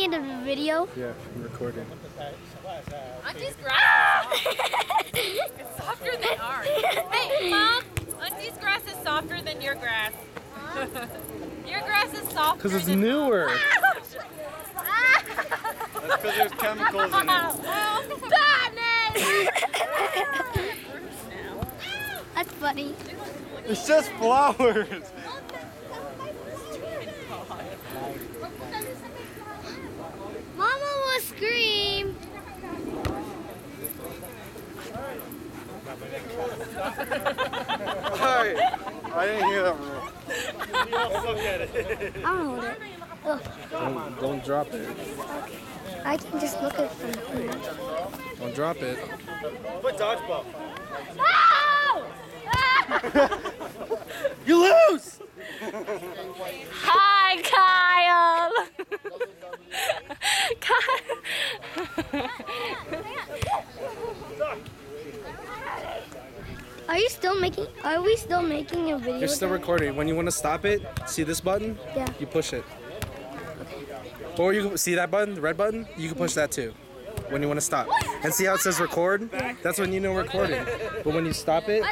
making a video? Yeah, I'm recording. Auntie's grass is softer than ours. Hey, Mom! Auntie's grass is softer than your grass. Your grass is softer. Because it's newer. That's because there's chemicals in it. That's funny. It's just flowers. Mama will scream. Alright. I didn't hear that one. I'll hold it. Look, Don't drop it. I can just look at it from here. Don't drop it. Put dodgeball. You lose! Hi, Kyle! Kyle! Are we still making a video? You're still recording. When you want to stop it, see this button? Yeah. You push it. Or you can see that button, the red button? You can push that too. When you want to stop. And see how it says record? That's when you know recording. But when you stop it,